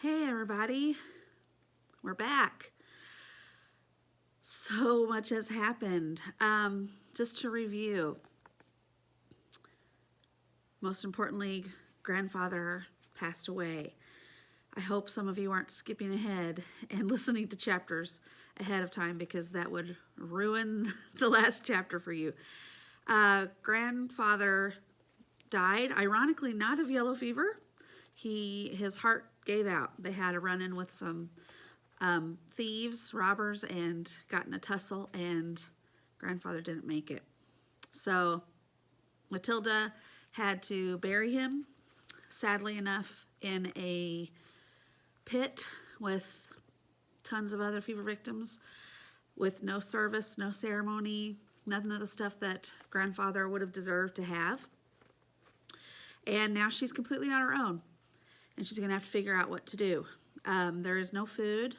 Hey everybody, we're back. So much has happened. Just to review, most importantly, grandfather passed away. I hope some of you aren't skipping ahead and listening to chapters ahead of time because that would ruin the last chapter for you. Grandfather died, ironically not of yellow fever. His heart gave out. They had a run-in with some thieves, robbers, and got in a tussle, and grandfather didn't make it. So Matilda had to bury him, sadly enough, in a pit with tons of other fever victims, with no service, no ceremony, none of the stuff that grandfather would have deserved to have. And now she's completely on her own, and she's going to have to figure out what to do. There is no food.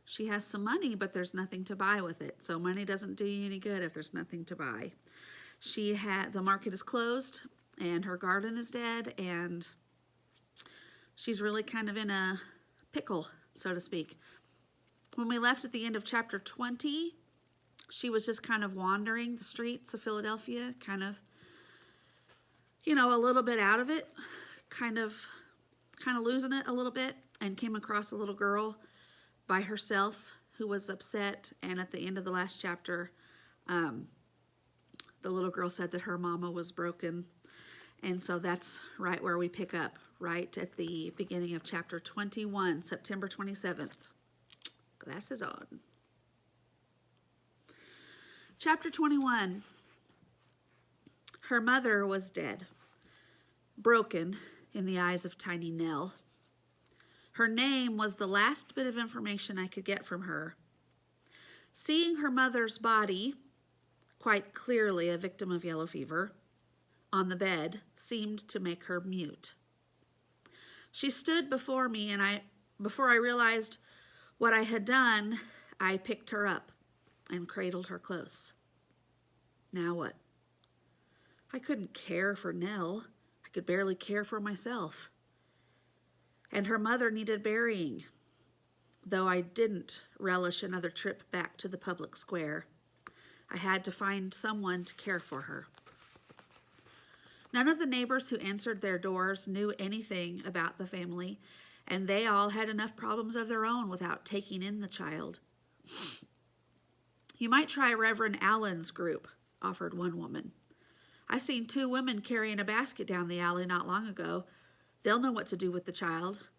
She has some money, but there's nothing to buy with it. So money doesn't do you any good if there's nothing to buy. The market is closed, and her garden is dead, and she's really kind of in a pickle, so to speak. When we left at the end of chapter 20, she was just kind of wandering the streets of Philadelphia, kind of, a little bit out of it, kind of losing it a little bit, and came across a little girl by herself who was upset. And at the end of the last chapter, the little girl said that her mama was broken. And so that's right where we pick up, right at the beginning of chapter 21, September 27th. Glasses on. Chapter 21. Her mother was dead, broken in the eyes of tiny Nell. Her name was the last bit of information I could get from her. Seeing her mother's body, quite clearly a victim of yellow fever, on the bed seemed to make her mute. She stood before me, and before I realized what I had done, I picked her up and cradled her close. Now what? I couldn't care for Nell. I could barely care for myself. And her mother needed burying, though I didn't relish another trip back to the public square. I had to find someone to care for her. None of the neighbors who answered their doors knew anything about the family, and they all had enough problems of their own without taking in the child. You might try Reverend Allen's group, offered one woman. I seen 2 women carrying a basket down the alley not long ago. They'll know what to do with the child,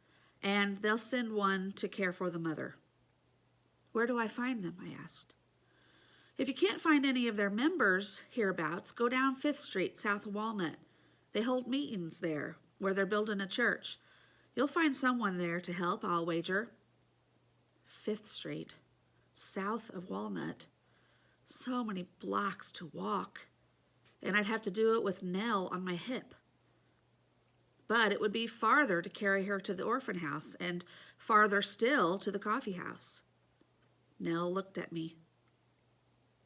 and they'll send one to care for the mother. Where do I find them? I asked. If you can't find any of their members hereabouts, go down 5th Street, south of Walnut. They hold meetings there, where they're building a church. You'll find someone there to help, I'll wager. 5th Street, south of Walnut. So many blocks to walk, and I'd have to do it with Nell on my hip. But it would be farther to carry her to the orphan house, and farther still to the coffee house. Nell looked at me.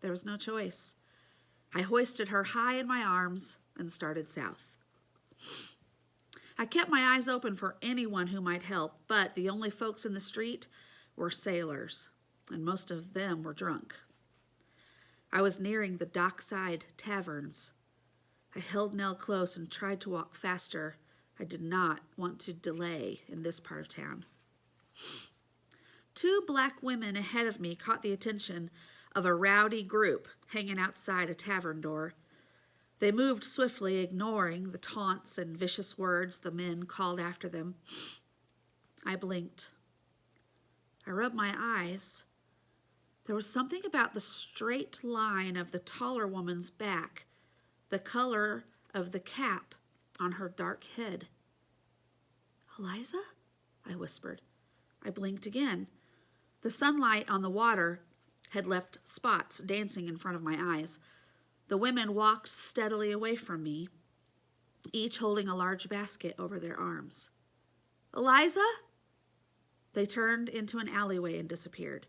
There was no choice. I hoisted her high in my arms and started south. I kept my eyes open for anyone who might help, but the only folks in the street were sailors, and most of them were drunk. I was nearing the dockside taverns. I held Nell close and tried to walk faster. I did not want to delay in this part of town. 2 black women ahead of me caught the attention of a rowdy group hanging outside a tavern door. They moved swiftly, ignoring the taunts and vicious words the men called after them. I blinked. I rubbed my eyes. There was something about the straight line of the taller woman's back, the color of the cap on her dark head. Eliza? I whispered. I blinked again. The sunlight on the water had left spots dancing in front of my eyes. The women walked steadily away from me, each holding a large basket over their arms. Eliza? They turned into an alleyway and disappeared.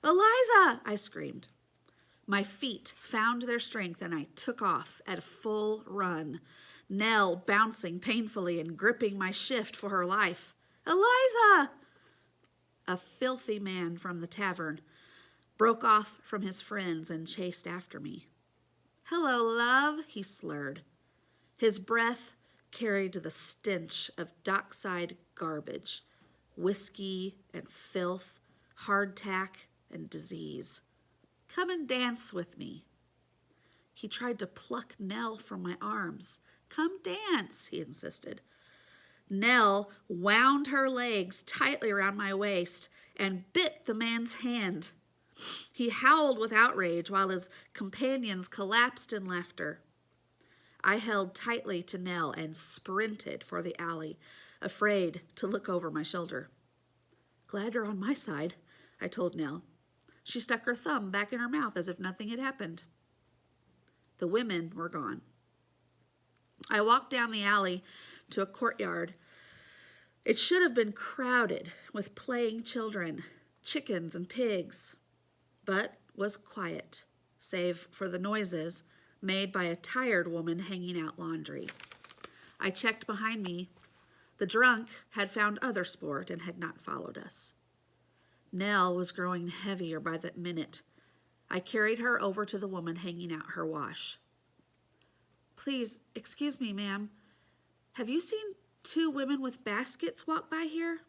Eliza! I screamed. My feet found their strength, and I took off at a full run, Nell bouncing painfully and gripping my shift for her life. Eliza! A filthy man from the tavern broke off from his friends and chased after me. Hello, love, he slurred. His breath carried the stench of dockside garbage, whiskey and filth, hardtack and disease. Come and dance with me. He tried to pluck Nell from my arms. Come dance, he insisted. Nell wound her legs tightly around my waist and bit the man's hand. He howled with outrage while his companions collapsed in laughter. I held tightly to Nell and sprinted for the alley, afraid to look over my shoulder. Glad you're on my side, I told Nell. She stuck her thumb back in her mouth as if nothing had happened. The women were gone. I walked down the alley to a courtyard. It should have been crowded with playing children, chickens and pigs, but was quiet, save for the noises made by a tired woman hanging out laundry. I checked behind me. The drunk had found other sport and had not followed us. Nell was growing heavier by the minute. I carried her over to the woman hanging out her wash. Please, excuse me, ma'am. Have you seen 2 women with baskets walk by here?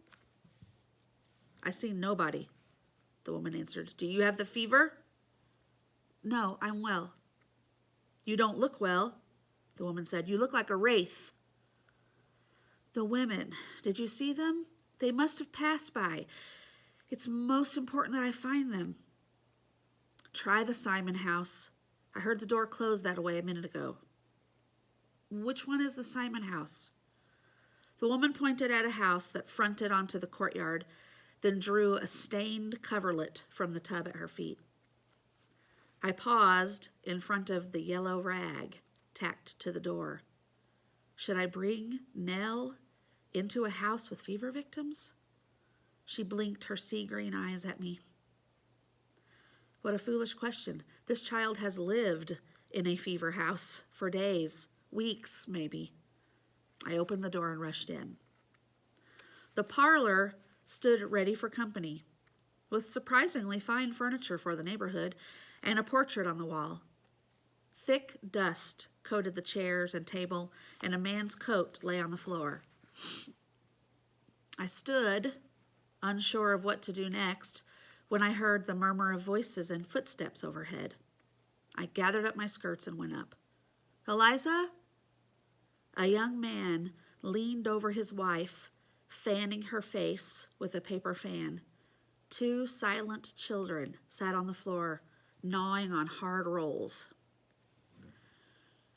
I seen nobody, the woman answered. Do you have the fever? No, I'm well. You don't look well, the woman said. You look like a wraith. The women, did you see them? They must have passed by. It's most important that I find them. Try the Simon house. I heard the door close that way a minute ago. Which one is the Simon house? The woman pointed at a house that fronted onto the courtyard, then drew a stained coverlet from the tub at her feet. I paused in front of the yellow rag tacked to the door. Should I bring Nell into a house with fever victims? She blinked her sea-green eyes at me. What a foolish question. This child has lived in a fever house for days, weeks maybe. I opened the door and rushed in. The parlor stood ready for company, with surprisingly fine furniture for the neighborhood and a portrait on the wall. Thick dust coated the chairs and table, and a man's coat lay on the floor. I stood, unsure of what to do next, when I heard the murmur of voices and footsteps overhead. I gathered up my skirts and went up. Eliza? A young man leaned over his wife, fanning her face with a paper fan. 2 silent children sat on the floor, gnawing on hard rolls.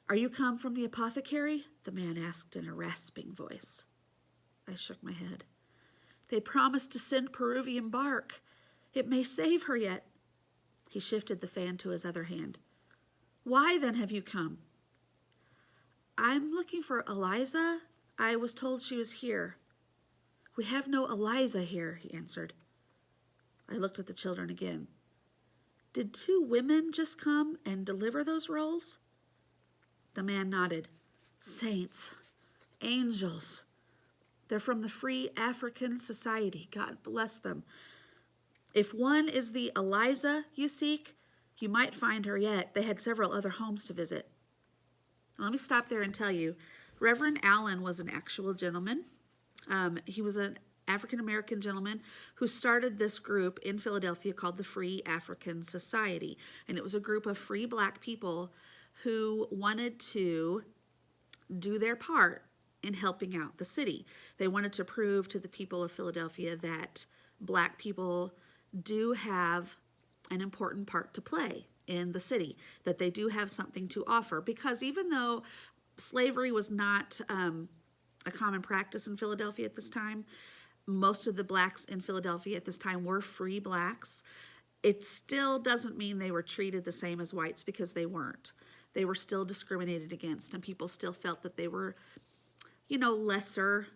Are you come from the apothecary? The man asked in a rasping voice. I shook my head. They promised to send Peruvian bark. It may save her yet. He shifted the fan to his other hand. Why then have you come? I'm looking for Eliza. I was told she was here. We have no Eliza here, he answered. I looked at the children again. Did 2 women just come and deliver those rolls? The man nodded. Saints, angels. They're from the Free African Society. God bless them. If one is the Eliza you seek, you might find her yet. They had several other homes to visit. Let me stop there and tell you, Reverend Allen was an actual gentleman. He was an African-American gentleman who started this group in Philadelphia called the Free African Society. And it was a group of free black people who wanted to do their part in helping out the city. They wanted to prove to the people of Philadelphia that black people do have an important part to play in the city, that they do have something to offer. Because even though slavery was not a common practice in Philadelphia at this time, most of the blacks in Philadelphia at this time were free blacks. It still doesn't mean they were treated the same as whites, because they weren't. They were still discriminated against, and people still felt that they were, lesser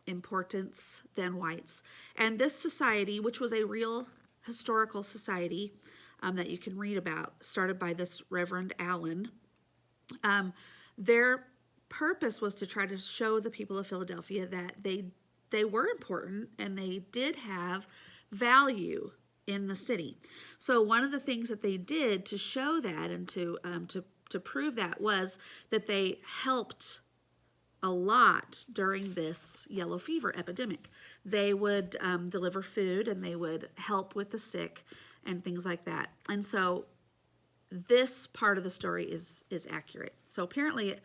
importance than whites. And this society, which was a real historical society that you can read about, started by this Reverend Allen, their purpose was to try to show the people of Philadelphia that they were important and they did have value in the city. So one of the things that they did to show that and to prove that was that they helped a lot during this yellow fever epidemic. They would deliver food and they would help with the sick and things like that. And so this part of the story is accurate. So apparently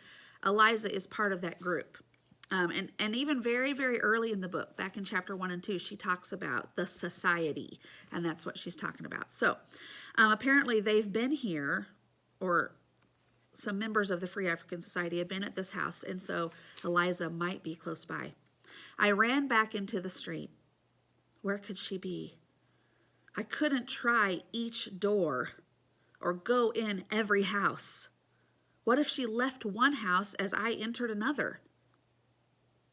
Eliza is part of that group. And even very, very early in the book, back in chapter 1 and 2, she talks about the society, and that's what she's talking about. So apparently they've been here, or some members of the Free African Society have been at this house, and so Eliza might be close by. I ran back into the street. Where could she be? I couldn't try each door or go in every house. What if she left one house as I entered another?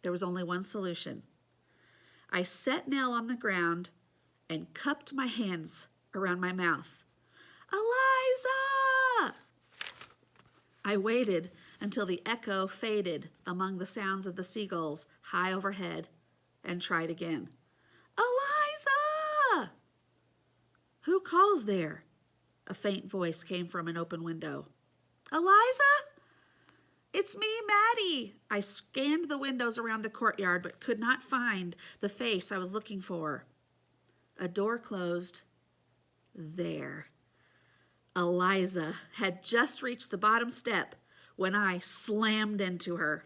There was only one solution. I set Nell on the ground and cupped my hands around my mouth. Eliza! I waited until the echo faded among the sounds of the seagulls high overhead and tried again. Eliza! Who calls there? A faint voice came from an open window. Eliza? It's me, Maddie. I scanned the windows around the courtyard but could not find the face I was looking for. A door closed. There. Eliza had just reached the bottom step when I slammed into her.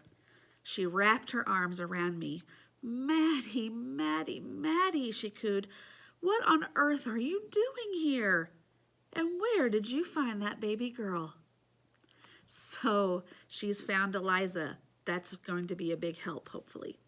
She wrapped her arms around me. Maddie, Maddie, Maddie, she cooed. What on earth are you doing here? And where did you find that baby girl? So she's found Eliza. That's going to be a big help, hopefully.